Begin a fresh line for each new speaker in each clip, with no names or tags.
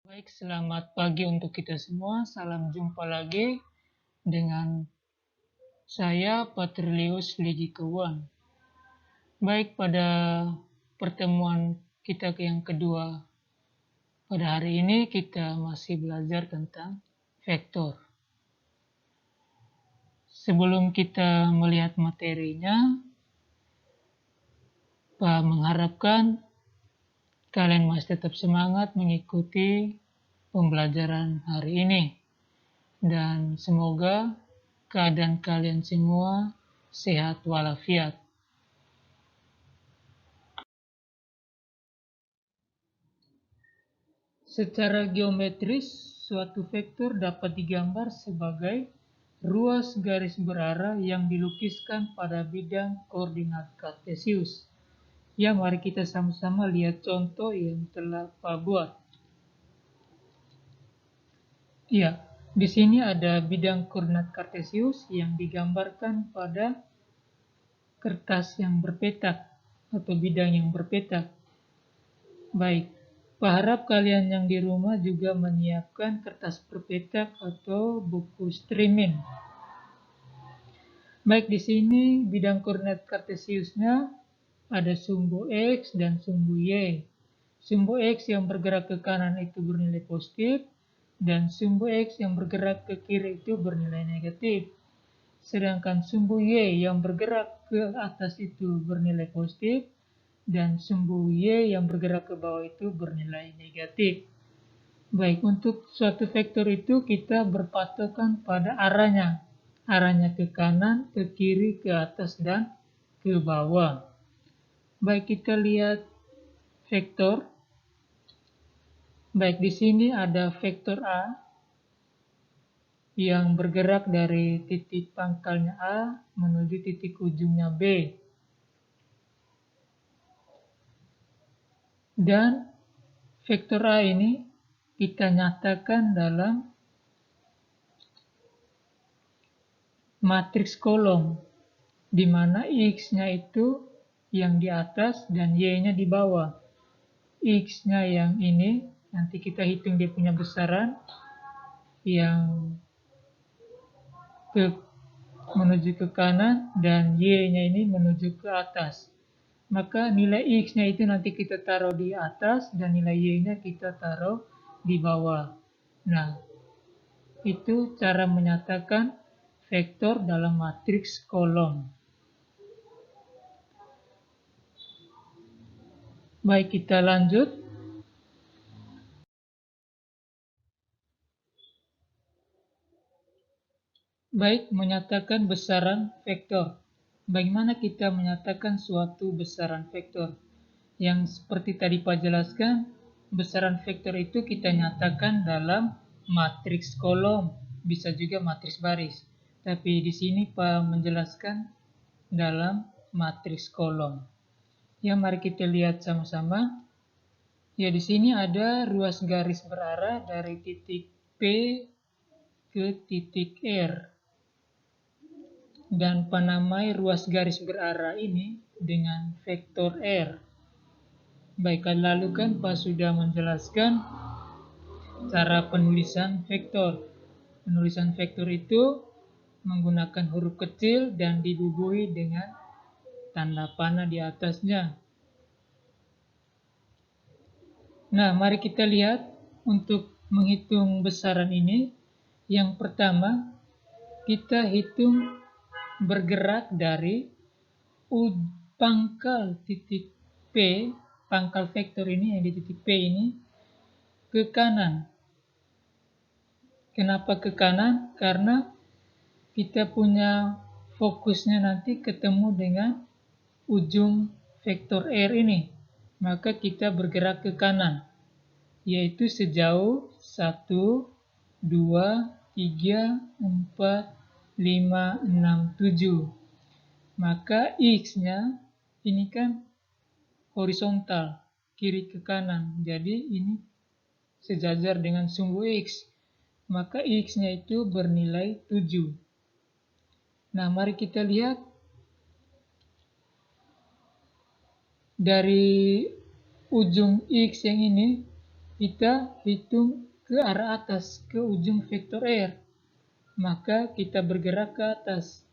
Baik, selamat pagi untuk kita semua. Salam jumpa lagi dengan saya, Patrilius Ligikawan. Baik, pada pertemuan kita yang kedua pada hari ini, kita masih belajar tentang vektor. Sebelum kita melihat materinya, Pak mengharapkan kalian masih tetap semangat mengikuti pembelajaran hari ini. Dan semoga keadaan kalian semua sehat walafiat. Secara geometris, suatu vektor dapat digambar sebagai ruas garis berarah yang dilukiskan pada bidang koordinat kartesius. Ya, mari kita sama-sama lihat contoh yang telah Pak buat. Ya, di sini ada bidang koordinat kartesius yang digambarkan pada kertas yang berpetak atau bidang yang berpetak. Baik, Pak harap kalian yang di rumah juga menyiapkan kertas berpetak atau buku streaming. Baik, di sini bidang koordinat kartesiusnya ada sumbu X dan sumbu Y. Sumbu X yang bergerak ke kanan itu bernilai positif, dan sumbu X yang bergerak ke kiri itu bernilai negatif. Sedangkan sumbu Y yang bergerak ke atas itu bernilai positif, dan sumbu Y yang bergerak ke bawah itu bernilai negatif. Baik, untuk suatu vektor itu kita berpatokan pada arahnya. Arahnya ke kanan, ke kiri, ke atas, dan ke bawah. Baik, kita lihat vektor. Baik, di sini ada vektor A yang bergerak dari titik pangkalnya A menuju titik ujungnya B. Dan vektor A ini kita nyatakan dalam matriks kolom, di mana X-nya itu yang di atas dan Y-nya di bawah. X-nya yang ini, nanti kita hitung dia punya besaran, yang menuju ke kanan, dan Y-nya ini menuju ke atas. Maka nilai X-nya itu nanti kita taruh di atas, dan nilai Y-nya kita taruh di bawah. Nah, itu cara menyatakan vektor dalam matriks kolom. Baik, kita lanjut. Baik, menyatakan besaran vektor. Bagaimana kita menyatakan suatu besaran vektor? Yang seperti tadi Pak jelaskan, besaran vektor itu kita nyatakan dalam matriks kolom, bisa juga matriks baris. Tapi di sini Pak menjelaskan dalam matriks kolom. Ya, mari kita lihat sama-sama. Ya, di sini ada ruas garis berarah dari titik P ke titik R. Dan penamai ruas garis berarah ini dengan vektor R. Baik, lalu kan Pak sudah menjelaskan cara penulisan vektor. Penulisan vektor itu menggunakan huruf kecil dan dibubuhi dengan tanda panah di atasnya. Nah, mari kita lihat untuk menghitung besaran ini. Yang pertama, kita hitung bergerak dari pangkal titik P, pangkal vektor ini yang di titik P ini, ke kanan. Kenapa ke kanan? Karena kita punya fokusnya nanti ketemu dengan ujung vektor R ini. Maka kita bergerak ke kanan, yaitu sejauh 1, 2, 3, 4, 5, 6, 7. Maka X-nya ini kan horizontal, kiri ke kanan. Jadi ini sejajar dengan sumbu X. Maka X-nya itu bernilai 7. Nah, mari kita lihat dari ujung X yang ini kita hitung ke arah atas, ke ujung vektor R. Maka kita bergerak ke atas.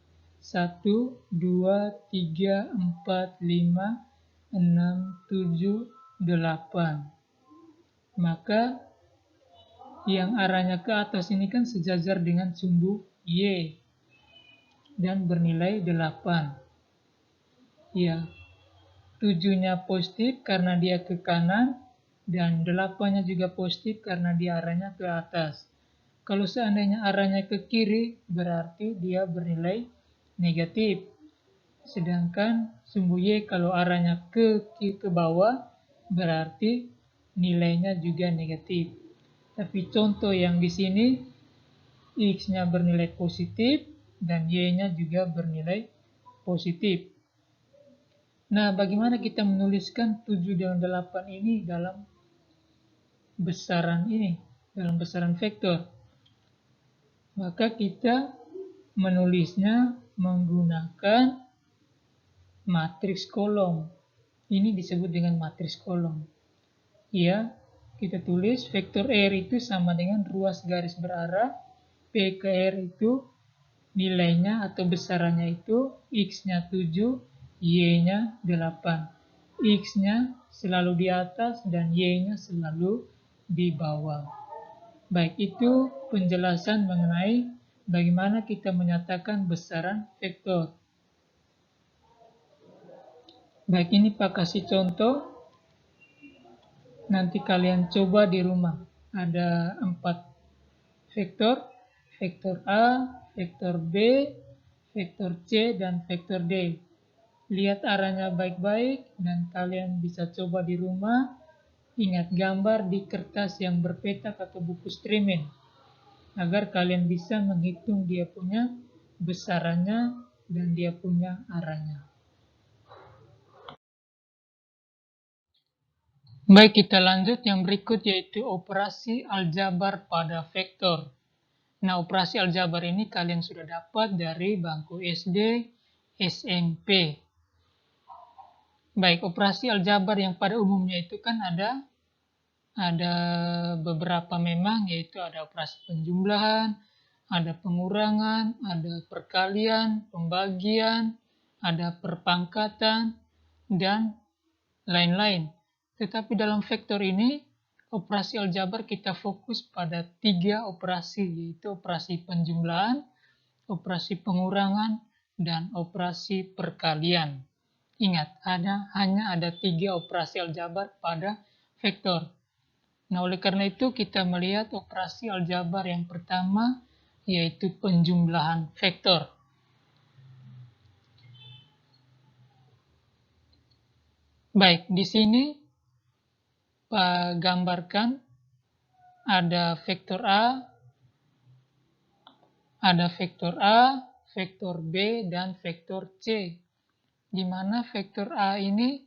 1, 2, 3, 4, 5, 6, 7, 8. Maka yang arahnya ke atas ini kan sejajar dengan sumbu Y dan bernilai 8. Ya, 7-nya positif karena dia ke kanan dan 8-nya juga positif karena dia arahnya ke atas. Kalau seandainya arahnya ke kiri, berarti dia bernilai negatif. Sedangkan sumbu Y kalau arahnya ke bawah, berarti nilainya juga negatif. Tapi contoh yang di sini, X-nya bernilai positif dan Y-nya juga bernilai positif. Nah, bagaimana kita menuliskan 7 dan 8 ini dalam besaran vektor? Maka kita menulisnya menggunakan matriks kolom. Ini disebut dengan matriks kolom. Ya, kita tulis vektor R itu sama dengan ruas garis berarah P ke R itu nilainya atau besarannya itu X-nya 7, Y-nya 8. X-nya selalu di atas dan Y-nya selalu di bawah. Baik, itu penjelasan mengenai bagaimana kita menyatakan besaran vektor. Baik, ini Pak kasih contoh. Nanti kalian coba di rumah. Ada 4 vektor, vektor A, vektor B, vektor C, dan vektor D. Lihat arahnya baik-baik dan kalian bisa coba di rumah. Ingat gambar di kertas yang berpetak atau buku streaming agar kalian bisa menghitung dia punya besarannya dan dia punya arahnya. Baik, kita lanjut yang berikut yaitu operasi aljabar pada vektor. Nah, operasi aljabar ini kalian sudah dapat dari bangku SD, SMP. Baik, operasi aljabar yang pada umumnya itu kan ada beberapa memang, yaitu ada operasi penjumlahan, ada pengurangan, ada perkalian, pembagian, ada perpangkatan, dan lain-lain. Tetapi dalam vektor ini, operasi aljabar kita fokus pada 3 operasi, yaitu operasi penjumlahan, operasi pengurangan, dan operasi perkalian. Ingat, hanya ada 3 operasi aljabar pada vektor. Nah, oleh karena itu kita melihat operasi aljabar yang pertama, yaitu penjumlahan vektor. Baik, di sini Pak gambarkan ada vektor A, vektor B, dan vektor C. Di mana vektor A ini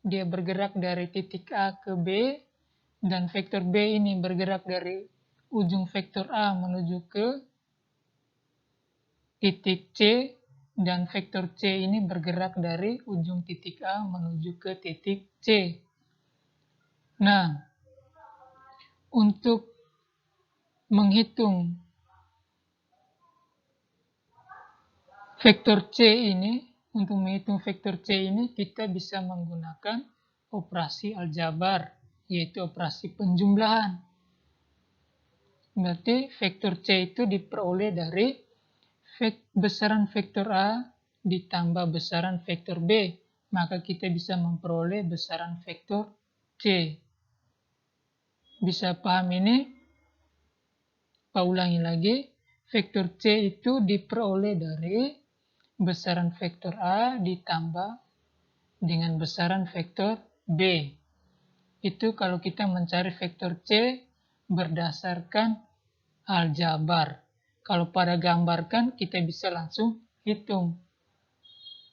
dia bergerak dari titik A ke B, dan vektor B ini bergerak dari ujung vektor A menuju ke titik C, dan vektor C ini bergerak dari ujung titik A menuju ke titik C. Nah, untuk menghitung vektor C ini, kita bisa menggunakan operasi aljabar, yaitu operasi penjumlahan. Berarti vektor C itu diperoleh dari besaran vektor A ditambah besaran vektor B. Maka kita bisa memperoleh besaran vektor C. Bisa paham ini? Pak ulangi lagi. Vektor C itu diperoleh dari besaran vektor A ditambah dengan besaran vektor B. Itu kalau kita mencari vektor C berdasarkan aljabar. Kalau pada gambarkan, kita bisa langsung hitung.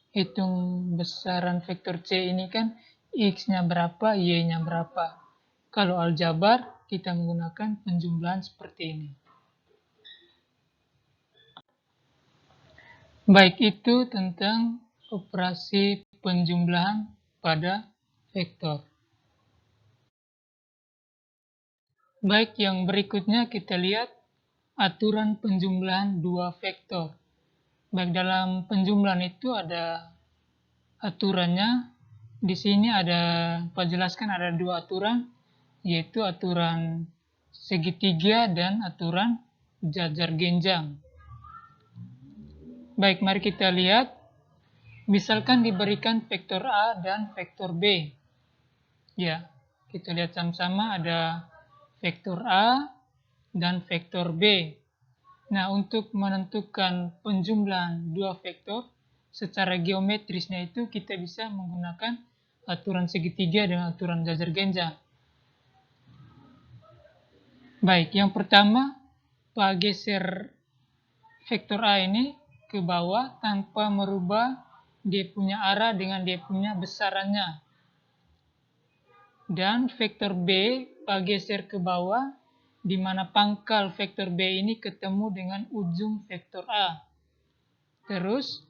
Hitung besaran vektor C ini kan X-nya berapa, Y-nya berapa. Kalau aljabar, kita menggunakan penjumlahan seperti ini. Baik, itu tentang operasi penjumlahan pada vektor. Baik, yang berikutnya kita lihat aturan penjumlahan dua vektor. Baik, dalam penjumlahan itu ada aturannya. Di sini ada, Pak jelaskan ada dua aturan, yaitu aturan segitiga dan aturan jajar genjang. Baik, mari kita lihat. Misalkan diberikan vektor A dan vektor B. Ya, kita lihat sama-sama ada vektor A dan vektor B. Nah, untuk menentukan penjumlahan dua vektor, secara geometrisnya itu kita bisa menggunakan aturan segitiga dan aturan jajar genjang. Baik, yang pertama, Pak geser vektor A ini ke bawah tanpa merubah dia punya arah dengan dia punya besarannya. Dan vektor B, Pak geser ke bawah, di mana pangkal vektor B ini ketemu dengan ujung vektor A. Terus,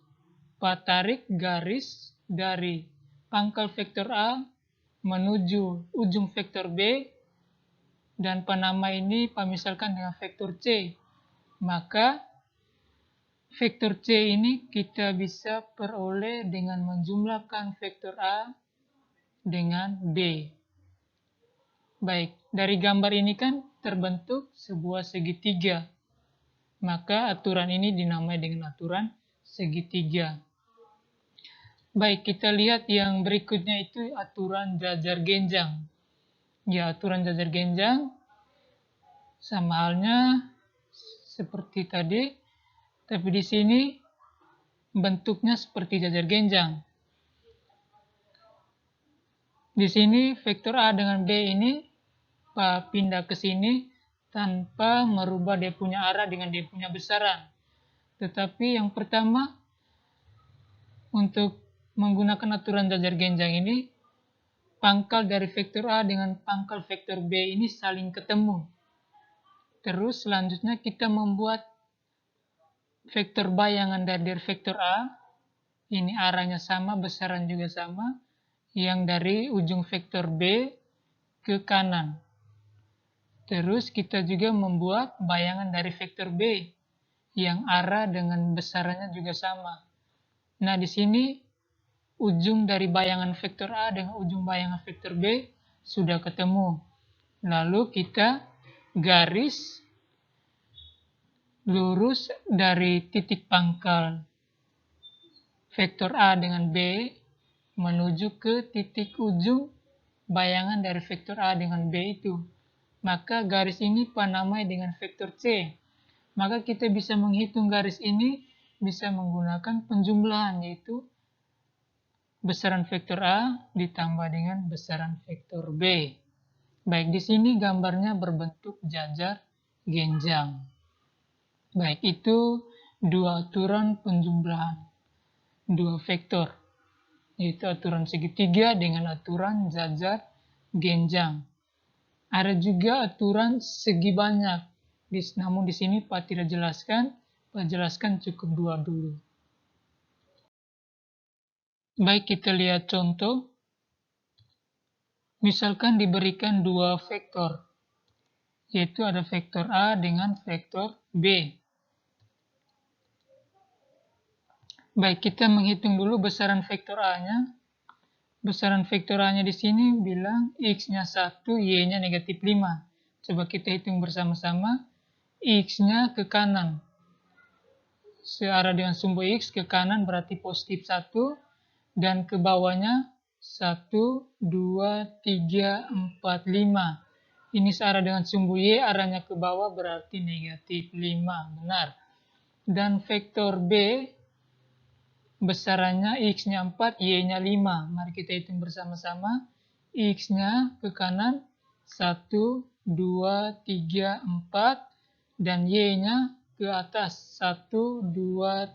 Pak tarik garis dari pangkal vektor A menuju ujung vektor B, dan panama ini Pak misalkan dengan vektor C. Maka, vektor C ini kita bisa peroleh dengan menjumlahkan vektor A dengan B. Baik, dari gambar ini kan terbentuk sebuah segitiga. Maka aturan ini dinamai dengan aturan segitiga. Baik, kita lihat yang berikutnya itu aturan jajar genjang. Ya, aturan jajar genjang sama halnya seperti tadi, tapi di sini bentuknya seperti jajar genjang. Di sini vektor A dengan B ini pindah ke sini tanpa merubah dia punya arah dengan dia punya besaran. Tetapi yang pertama, untuk menggunakan aturan jajar genjang ini, pangkal dari vektor A dengan pangkal vektor B ini saling ketemu. Terus selanjutnya kita membuat vektor bayangan dari vektor A, ini arahnya sama, besaran juga sama, yang dari ujung vektor B ke kanan. Terus kita juga membuat bayangan dari vektor B, yang arah dengan besarannya juga sama. Nah, di sini ujung dari bayangan vektor A dengan ujung bayangan vektor B sudah ketemu. Lalu kita garis lurus dari titik pangkal vektor A dengan B menuju ke titik ujung bayangan dari vektor A dengan B itu. Maka garis ini panamai dengan vektor C. Maka kita bisa menghitung garis ini bisa menggunakan penjumlahan, yaitu besaran vektor A ditambah dengan besaran vektor B. Baik, di sini gambarnya berbentuk jajar genjang. Baik, itu dua aturan penjumlahan dua vektor, yaitu aturan segitiga dengan aturan jajar genjang. Ada juga aturan segi banyak, namun di sini Pak tidak jelaskan, Pak jelaskan cukup dua dulu. Baik, kita lihat contoh. Misalkan diberikan dua vektor, yaitu ada vektor A dengan vektor B. Baik, kita menghitung dulu besaran vektor A-nya. Besaran vektor A-nya di sini bilang X-nya 1, Y-nya negatif 5. Coba kita hitung bersama-sama. X-nya ke kanan. Searah dengan sumbu X ke kanan berarti positif 1. Dan ke bawahnya 1, 2, 3, 4, 5. Ini searah dengan sumbu Y, arahnya ke bawah berarti negatif 5. Benar. Dan vektor B, besarannya X-nya 4, Y-nya 5. Mari kita hitung bersama-sama. X-nya ke kanan 1, 2, 3, 4. Dan Y-nya ke atas 1, 2,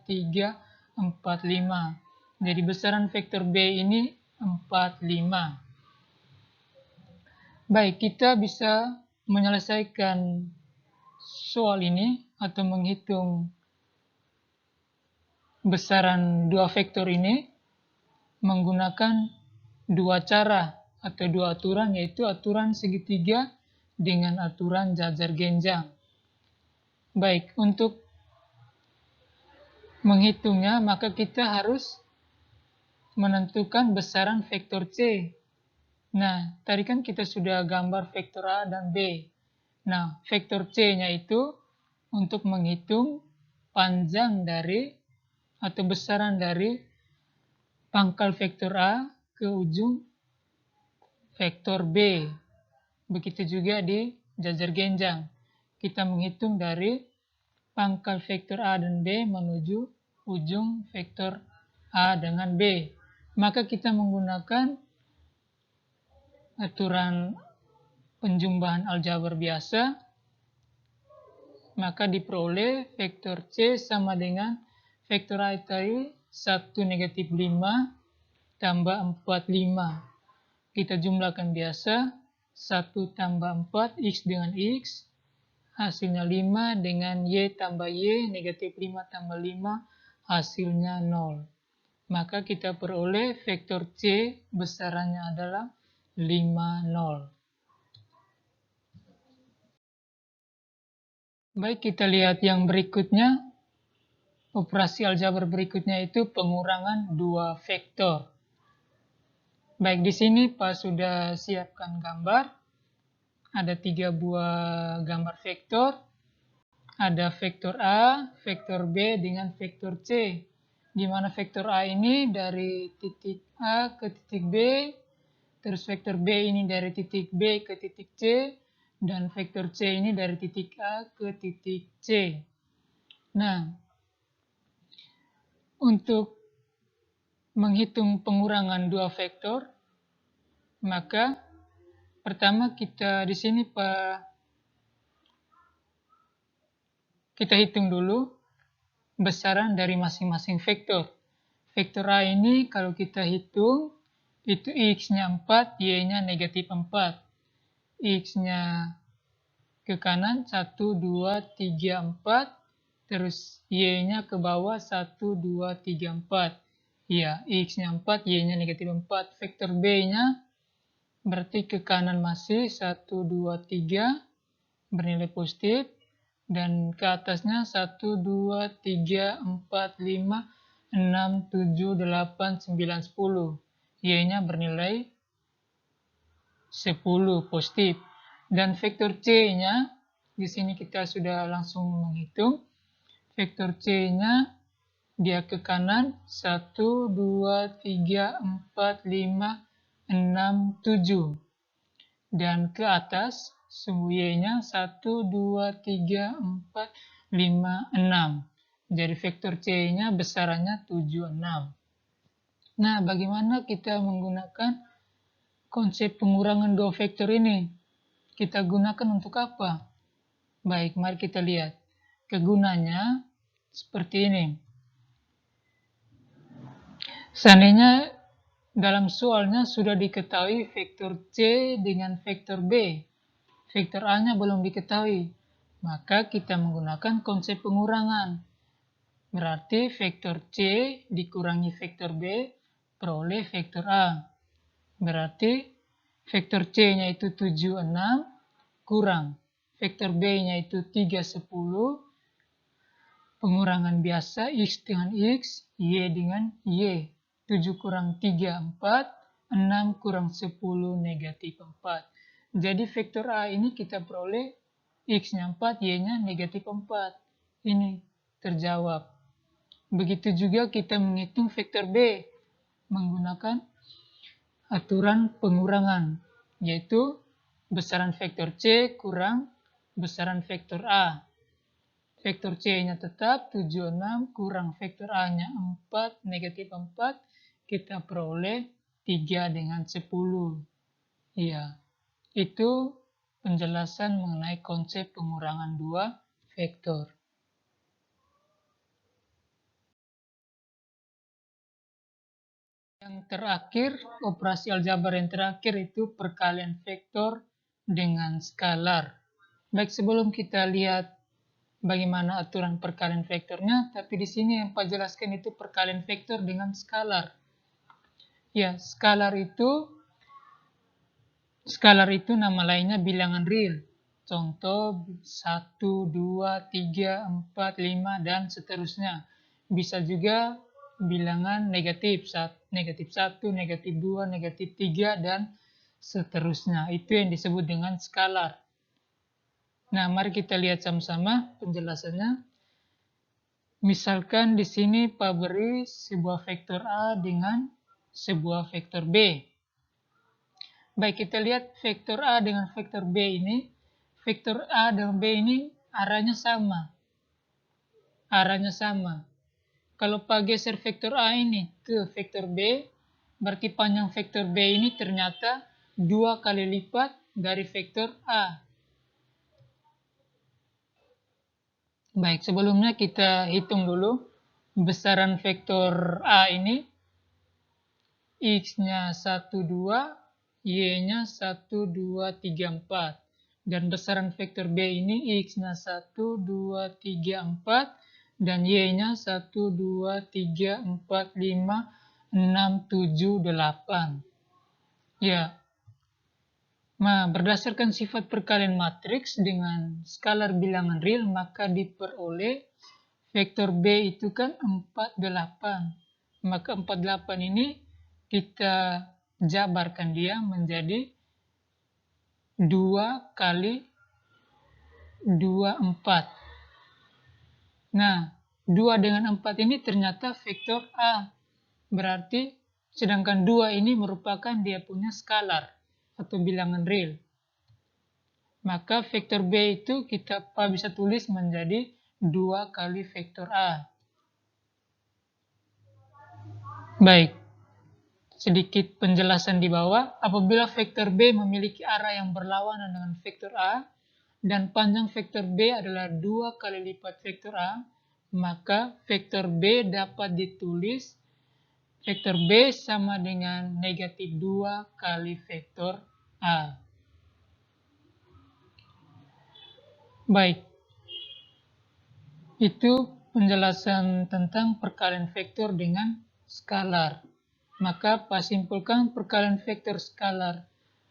3, 4, 5. Jadi besaran vektor B ini 4, 5. Baik, kita bisa menyelesaikan soal ini atau menghitung besaran dua vektor ini menggunakan dua cara atau dua aturan, yaitu aturan segitiga dengan aturan jajar genjang. Baik, untuk menghitungnya maka kita harus menentukan besaran vektor C. Nah, tadi kan kita sudah gambar vektor A dan B. Nah, vektor C-nya itu untuk menghitung panjang dari atau besaran dari pangkal vektor A ke ujung vektor B. Begitu juga di jajar genjang. Kita menghitung dari pangkal vektor A dan B menuju ujung vektor A dengan B. Maka kita menggunakan aturan penjumlahan aljabar biasa, maka diperoleh vektor C sama dengan vektor A tadi 1 negatif 5 tambah 4, 5. Kita jumlahkan biasa, 1 tambah 4, X dengan X, hasilnya 5 dengan Y tambah Y, negatif 5 tambah 5, hasilnya 0. Maka kita peroleh vektor C besarannya adalah 5, 0. Baik, kita lihat yang berikutnya. Operasi aljabar berikutnya itu pengurangan dua vektor. Baik, di sini Pak sudah siapkan gambar. Ada 3 buah gambar vektor. Ada vektor A, vektor B, dengan vektor C. Di mana vektor A ini dari titik A ke titik B, terus vektor B ini dari titik B ke titik C, dan vektor C ini dari titik A ke titik C. Nah, untuk menghitung pengurangan dua vektor, maka pertama kita di sini kita hitung dulu besaran dari masing-masing vektor. Vektor A ini kalau kita hitung, itu X-nya 4, Y-nya negatif 4. X-nya ke kanan 1, 2, 3, 4. Terus Y-nya ke bawah 1, 2, 3, 4. Ya, X-nya 4, Y-nya negatif 4. Vektor B-nya berarti ke kanan masih 1, 2, 3 bernilai positif. Dan ke atasnya 1, 2, 3, 4, 5, 6, 7, 8, 9, 10. Y-nya bernilai 10 positif. Dan vektor C-nya, di sini kita sudah langsung menghitung. Vektor C-nya dia ke kanan 1, 2, 3, 4, 5, 6, 7. Dan ke atas sumbu Y-nya 1, 2, 3, 4, 5, 6. Jadi vektor C-nya besarannya 7, 6. Nah, bagaimana kita menggunakan konsep pengurangan dua vektor ini? Kita gunakan untuk apa? Baik, mari kita lihat. Kegunaannya seperti ini. Seandainya dalam soalnya sudah diketahui vektor C dengan vektor B, vektor A-nya belum diketahui, maka kita menggunakan konsep pengurangan. Berarti vektor C dikurangi vektor B, peroleh vektor A. Berarti vektor C-nya itu 7, 6, kurang vektor B-nya itu 3, 10, pengurangan biasa X dengan X, Y dengan Y. 7 kurang 3, 4, 6 kurang 10, negatif 4. Jadi vektor A ini kita peroleh X-nya 4, Y-nya negatif 4. Ini terjawab. Begitu juga kita menghitung vektor B menggunakan aturan pengurangan, yaitu besaran vektor C kurang besaran vektor A. Vektor C-nya tetap 7, 6, kurang vektor A-nya 4, negatif 4, kita peroleh 3 dengan 10. Ya, itu penjelasan mengenai konsep pengurangan dua vektor. Yang terakhir, operasi aljabar yang terakhir itu perkalian vektor dengan skalar. Baik, sebelum kita lihat bagaimana aturan perkalian vektornya, tapi di sini yang Pak jelaskan itu perkalian vektor dengan skalar. Ya, skalar itu nama lainnya bilangan real. contoh 1, 2, 3, 4, 5, dan seterusnya. Bisa juga bilangan negatif, negatif 1, negatif 2, negatif 3, dan seterusnya. Itu yang disebut dengan skalar. Nah, mari kita lihat sama-sama penjelasannya. Misalkan di sini Pak beri sebuah vektor A dengan sebuah vektor B. Baik, kita lihat vektor A dengan vektor B ini. Vektor A dan B ini arahnya sama. Arahnya sama. Kalau Pak geser vektor A ini ke vektor B, berarti panjang vektor B ini ternyata 2 kali lipat dari vektor A. Baik, sebelumnya kita hitung dulu besaran vektor A ini. X-nya 1, 2, Y-nya 1, 2, 3, 4. Dan besaran vektor B ini X-nya 1, 2, 3, 4. Dan Y-nya 1, 2, 3, 4, 5, 6, 7, 8. Ya. Nah, berdasarkan sifat perkalian matriks dengan skalar bilangan real, maka diperoleh vektor B itu kan 48. Maka 48 ini kita jabarkan dia menjadi 2 kali 2, 4. Nah, 2 dengan 4 ini ternyata vektor A. Berarti sedangkan 2 ini merupakan dia punya skalar atau bilangan real. Maka vektor B itu kita bisa tulis menjadi 2 kali vektor A. Baik, sedikit penjelasan di bawah. Apabila vektor B memiliki arah yang berlawanan dengan vektor A, dan panjang vektor B adalah 2 kali lipat vektor A, maka vektor B dapat ditulis vektor B sama dengan negatif 2 kali vektor A. Baik, itu penjelasan tentang perkalian vektor dengan skalar. Maka Pak simpulkan perkalian vektor skalar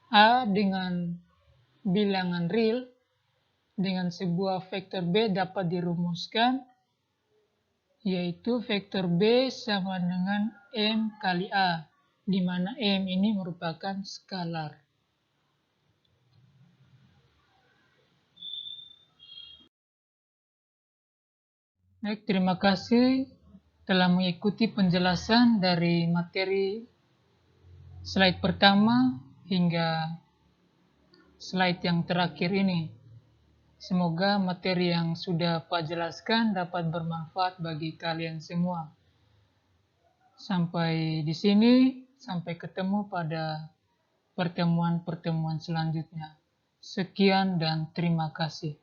A dengan bilangan real dengan sebuah vektor B dapat dirumuskan, yaitu vektor B sama dengan M kali A, di mana M ini merupakan skalar. Baik, terima kasih telah mengikuti penjelasan dari materi slide pertama hingga slide yang terakhir ini. Semoga materi yang sudah Pak jelaskan dapat bermanfaat bagi kalian semua. Sampai di sini, sampai ketemu pada pertemuan-pertemuan selanjutnya. Sekian dan terima kasih.